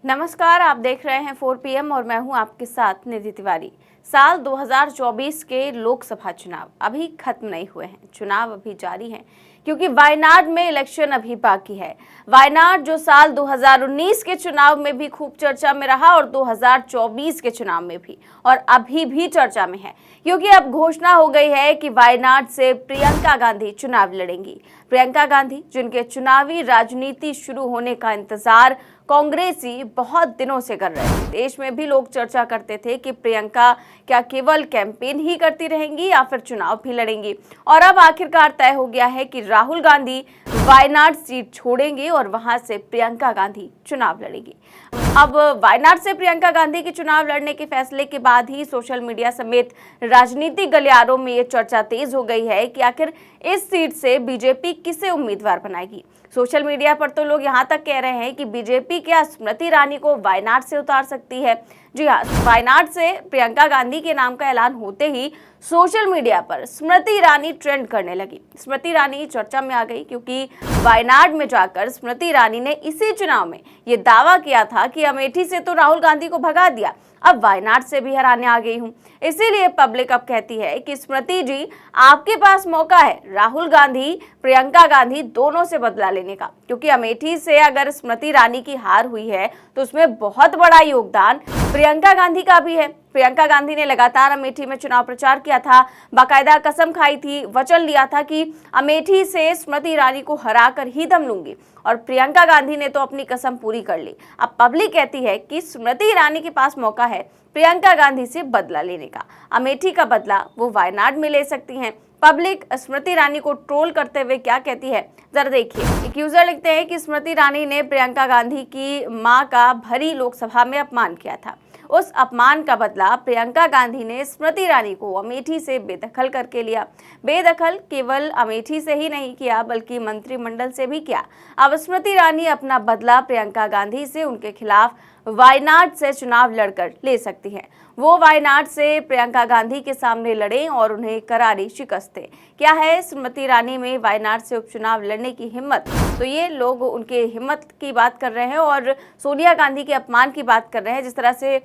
नमस्कार, आप देख रहे हैं 4 PM और मैं हूं आपके साथ निधि तिवारी। साल 2024 के लोकसभा चुनाव अभी खत्म नहीं हुए हैं, चुनाव अभी जारी हैं क्योंकि वायनाड में इलेक्शन अभी बाकी है। वायनाड जो साल 2019 के चुनाव में भी खूब चर्चा में रहा और 2024 के चुनाव में भी, और अभी भी चर्चा में है क्योंकि अब घोषणा हो गई है कि वायनाड से प्रियंका गांधी चुनाव लड़ेंगी। प्रियंका गांधी जिनके चुनावी राजनीति शुरू होने का इंतजार कांग्रेसी बहुत दिनों से कर रहे थे। देश में भी लोग चर्चा करते थे कि प्रियंका क्या केवल कैंपेन ही करती रहेंगी या फिर चुनाव भी लड़ेंगी, और अब आखिरकार तय हो गया है कि राहुल गांधी वायनाड सीट छोड़ेंगे और वहां से प्रियंका गांधी चुनाव लड़ेंगी। अब वायनाड से प्रियंका गांधी के चुनाव लड़ने के फैसले के बाद ही सोशल मीडिया समेत राजनीतिक गलियारों में ये चर्चा तेज हो गई है कि आखिर इस सीट से बीजेपी किसे उम्मीदवार बनाएगी। सोशल मीडिया पर तो लोग यहाँ तक कह रहे हैं कि बीजेपी क्या स्मृति ईरानी को वायनाड से उतार सकती है। जी हाँ, वायनाड से प्रियंका गांधी के नाम का ऐलान होते ही सोशल मीडिया पर स्मृति ईरानी ट्रेंड करने लगी। स्मृति ईरानी चर्चा में आ गई क्योंकि वायनाड में जाकर स्मृति ईरानी ने इसी चुनाव में ये दावा किया था कि अमेठी से तो राहुल गांधी को भगा दिया, अब वायनाड से भी हराने आ गई हूं। इसीलिए पब्लिक अब कहती है कि स्मृति जी, आपके पास मौका है राहुल गांधी प्रियंका गांधी दोनों से बदला लेने का, क्योंकि अमेठी से अगर स्मृति ईरानी की हार हुई है तो उसमें बहुत बड़ा योगदान प्रियंका गांधी का भी है। प्रियंका गांधी ने लगातार अमेठी में चुनाव प्रचार किया था, बाकायदा कसम खाई थी, वचन लिया था कि अमेठी से स्मृति ईरानी को हराकर ही दम लूंगी, और प्रियंका गांधी ने तो अपनी कसम पूरी कर ली। अब पब्लिक कहती है कि स्मृति ईरानी के पास मौका है प्रियंका गांधी से बदला लेने का। अमेठी का बदला वो वायनाड में ले सकती हैं। पब्लिक स्मृति ईरानी को ट्रोल करते हुए क्या कहती है, जरा देखिए। एक यूजर लिखते हैं कि स्मृति ईरानी ने प्रियंका गांधी की मां का भरी लोकसभा में अपमान किया था, उस अपमान का बदला प्रियंका गांधी ने स्मृति ईरानी को अमेठी से बेदखल करके लिया। बेदखल केवल अमेठी से ही नहीं किया बल्कि मंत्रिमंडल से भी किया। अब स्मृति ईरानी अपना बदला प्रियंका गांधी से उनके खिलाफ वायनाड से चुनाव लड़कर ले सकती हैं। वो वायनाड से प्रियंका गांधी के सामने लड़ें और उन्हें करारी शिकस्त दें। क्या है स्मृति ईरानी में वायनाड से उपचुनाव लड़ने की हिम्मत? तो ये लोग उनके हिम्मत की बात कर रहे हैं और सोनिया गांधी के अपमान की बात कर रहे हैं। जिस तरह से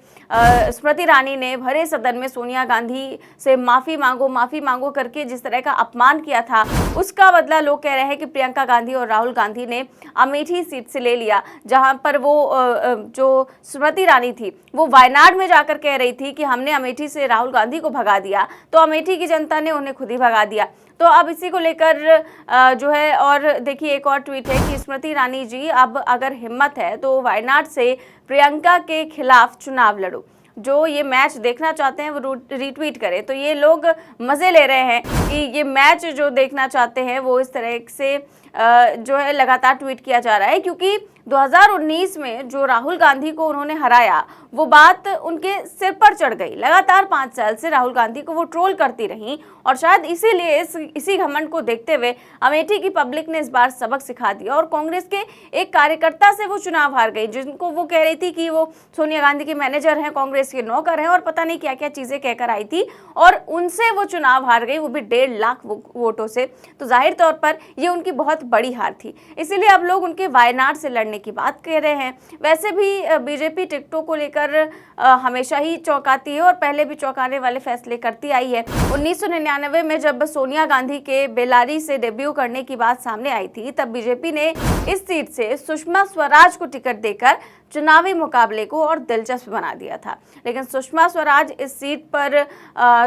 स्मृति ईरानी ने भरे सदन में सोनिया गांधी से माफी मांगो करके जिस तरह का अपमान किया था, उसका बदला लोग कह रहे हैं कि प्रियंका गांधी और राहुल गांधी ने अमेठी सीट से ले लिया, जहां पर वो जो स्मृति ईरानी थी वो वायनाड में जाकर कह रही थी कि हमने अमेठी से राहुल गांधी को भगा दिया, तो अमेठी की जनता ने उन्हें खुद ही भगा दिया। तो अब इसी को लेकर जो है, और देखिए एक और ट्वीट है कि स्मृति ईरानी जी, अब अगर हिम्मत है तो वायनाड से प्रियंका के खिलाफ चुनाव लड़ो। जो ये मैच देखना चाहते हैं वो रिट्वीट करें। तो ये लोग मज़े ले रहे हैं कि ये मैच जो देखना चाहते हैं वो इस तरह से जो है लगातार ट्वीट किया जा रहा है, क्योंकि 2019 में जो राहुल गांधी को उन्होंने हराया वो बात उनके सिर पर चढ़ गई। लगातार 5 साल से राहुल गांधी को वो ट्रोल करती रहीं और शायद इसीलिए इसी घमंड को देखते हुए अमेठी की पब्लिक ने इस बार सबक सिखा दिया और कांग्रेस के एक कार्यकर्ता से वो चुनाव हार गई, जिनको वो कह रही थी कि वो सोनिया गांधी के मैनेजर हैं, कांग्रेस के नौकर हैं और पता नहीं क्या क्या चीज़ें कहकर आई थी, और उनसे वो चुनाव हार गई, वो भी 1.5 लाख वोटों से। तो जाहिर तौर पर ये उनकी बहुत बड़ी हार थी, इसीलिए अब लोग उनके वायनाड से लड़ने की बात कह रहे हैं। वैसे भी बीजेपी टिकटों को लेकर हमेशा ही चौंकाती है और पहले भी चौंकाने वाले फैसले करती आई है। 1999 में जब सोनिया गांधी के बेल्लारी से डेब्यू करने की बात सामने आई थी, तब बीजेपी ने इस सीट से सुषमा स्वराज को टिकट देकर चुनावी मुकाबले को और दिलचस्प बना दिया था, लेकिन सुषमा स्वराज इस सीट पर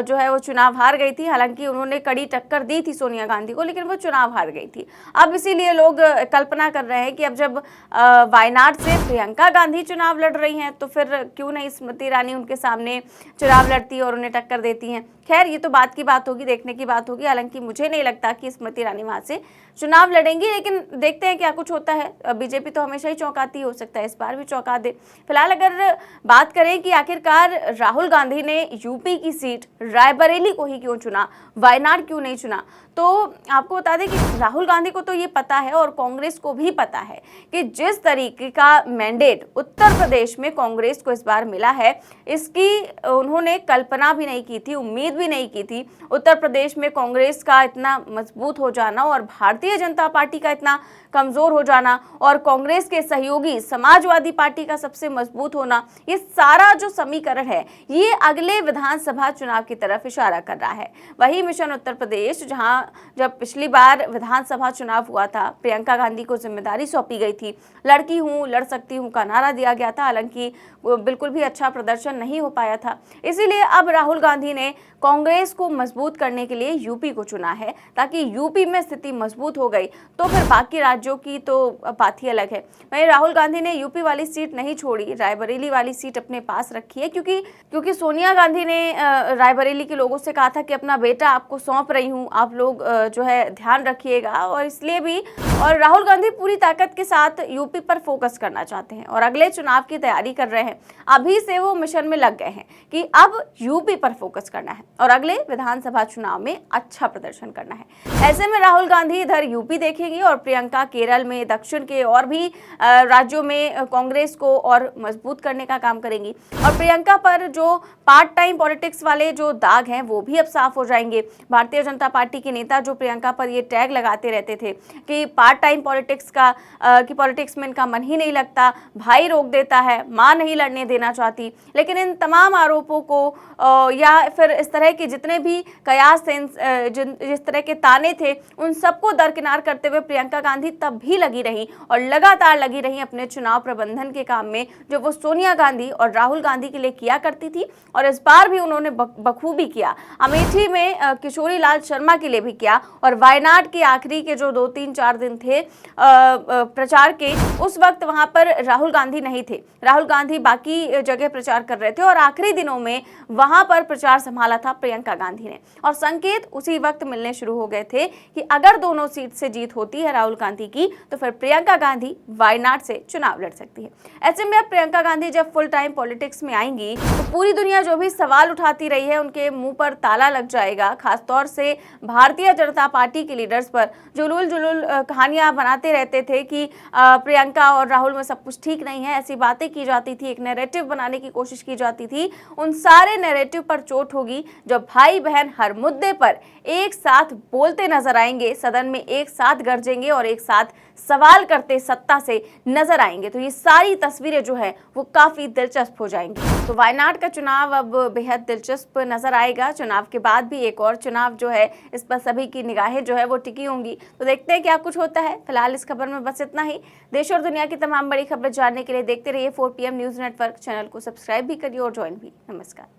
जो है वो चुनाव हार गई थी। हालांकि उन्होंने कड़ी टक्कर दी थी सोनिया गांधी को, लेकिन वो चुनाव हार गई थी। अब इसीलिए लोग कल्पना कर रहे हैं कि अब जब वायनाड से प्रियंका गांधी चुनाव लड़ रही हैं तो फिर क्यों नहीं स्मृति ईरानी उनके सामने चुनाव लड़ती और उन्हें टक्कर देती हैं। खैर, ये तो बात की बात होगी, देखने की बात होगी। हालांकि मुझे नहीं लगता कि स्मृति ईरानी वहां से चुनाव लड़ेंगी, लेकिन देखते हैं क्या कुछ होता है। बीजेपी तो हमेशा ही चौंकाती, हो सकता है इस बार भी चौंका दे। फिलहाल अगर बात करें कि आखिरकार राहुल गांधी ने यूपी की सीट रायबरेली को ही क्यों चुना, वायनाड क्यों नहीं चुना, तो आपको बता दें कि राहुल गांधी को तो ये पता है और कांग्रेस को भी पता है कि जिस तरीके का मैंडेट उत्तर प्रदेश में कांग्रेस को इस बार मिला है, इसकी उन्होंने कल्पना भी नहीं की थी, उम्मीद भी नहीं की थी। उत्तर प्रदेश में कांग्रेस का इतना मजबूत हो जाना और भारतीय जनता पार्टी का इतना कमजोर हो जाना और कांग्रेस के सहयोगी समाजवादी पार्टी का सबसे मजबूत होना, ये सारा जो समीकरण है ये अगले विधानसभा चुनाव की तरफ इशारा कर रहा है। वही मिशन उत्तर प्रदेश, जहां जब पिछली बार विधानसभा चुनाव हुआ था, प्रियंका गांधी को जिम्मेदारी सौंपी गई थी, लड़की हूं, लड़ सकती हूं का नारा दिया गया था, हालांकि बिल्कुल भी अच्छा प्रदर्शन नहीं हो पाया था। इसीलिए अब राहुल गांधी ने कांग्रेस को मजबूत करने के लिए यूपी को चुना है, ताकि यूपी में स्थिति मजबूत हो गई तो फिर बाकी राज्यों की तो बात ही अलग है। वहीं राहुल गांधी ने यूपी वाली सीट नहीं छोड़ी, रायबरेली वाली सीट अपने पास रखी है, क्योंकि सोनिया गांधी ने रायबरेली के लोगों से कहा था कि अपना बेटा आपको सौंप रही हूं, आप लोग जो है ध्यान रखिएगा, और इसलिए भी और राहुल गांधी पूरी ताकत के साथ यूपी पर फोकस करना चाहते हैं और अगले चुनाव की तैयारी कर रहे हैं। अभी से वो मिशन में लग गए हैं कि अब यूपी पर फोकस करना है और अगले विधानसभा चुनाव में अच्छा प्रदर्शन करना है। ऐसे में राहुल गांधी इधर यूपी देखेंगे और प्रियंका केरल में, दक्षिण के और भी राज्यों में कांग्रेस को और मजबूत करने का काम करेंगी। और प्रियंका पर जो पार्ट टाइम पॉलिटिक्स वाले जो दाग हैं वो भी अब साफ हो जाएंगे। भारतीय जनता पार्टी के नेता जो प्रियंका पर ये टैग लगाते रहते थे कि पार्ट टाइम पॉलिटिक्स की पॉलिटिक्स में इनका मन ही नहीं लगता, भाई रोक देता है, मां नहीं लड़ने देना चाहती, लेकिन इन तमाम आरोपों को या फिर इस तरह के जितने भी कयास थे, जिस तरह के ताने थे, उन सबको दरकिनार करते हुए प्रियंका गांधी तब भी लगी रही और लगातार लगी रही अपने चुनाव प्रबंधन के काम में, जो वो सोनिया गांधी और राहुल गांधी के लिए किया करती थी। और इस बार भी उन्होंने बखूबी किया। अमेठी में किशोरी लाल शर्मा के लिए भी किया और वायनाड के आखिरी के जो 2-3-4 दिन थे प्रचार के, उस वक्त वहां पर राहुल गांधी नहीं थे। राहुल गांधी बाकी जगह प्रचार कर रहे थे और आखिरी दिनों में वहां पर प्रचार संभाला था प्रियंका गांधी ने। और संकेत उसी वक्त मिलने शुरू हो गए थे कि अगर दोनों सीट से जीत होती है राहुल गांधी की, तो फिर प्रियंका गांधी वायनाड से चुनाव लड़ सकती है। ऐसे में अब प्रियंका गांधी जब फुल टाइम पॉलिटिक्स में आएंगी तो पूरी दुनिया जो भी सवाल उठाती रही है उनके मुंह पर ताला लग जाएगा। खासतौर से भारतीय जनता पार्टी के लीडर्स पर जुलूल कहानियां बनाते रहते थे कि प्रियंका और राहुल में सब कुछ ठीक नहीं है, ऐसी बातें की जाती थी, एक नैरेटिव बनाने की कोशिश की जाती थी। उन सारे नैरेटिव पर चोट होगी जब भाई बहन हर मुद्दे पर एक साथ बोलते नजर आएंगे, सदन में एक साथ गरजेंगे और एक साथ सवाल करते सत्ता से नजर आएंगे, तो ये सारी तस्वीरें जो है वो काफी दिलचस्प हो जाएंगी। तो वायनाड का चुनाव अब बेहद दिलचस्प नजर आएगा। चुनाव के बाद भी एक और चुनाव जो है, इस पर सभी की निगाहें जो है वो टिकी होंगी। तो देखते हैं क्या कुछ होता है। फिलहाल इस खबर में बस इतना ही। देश और दुनिया की तमाम बड़ी खबरें जानने के लिए देखते रहिए 4 PM न्यूज नेटवर्क। चैनल को सब्सक्राइब भी करिए और ज्वाइन भी। नमस्कार।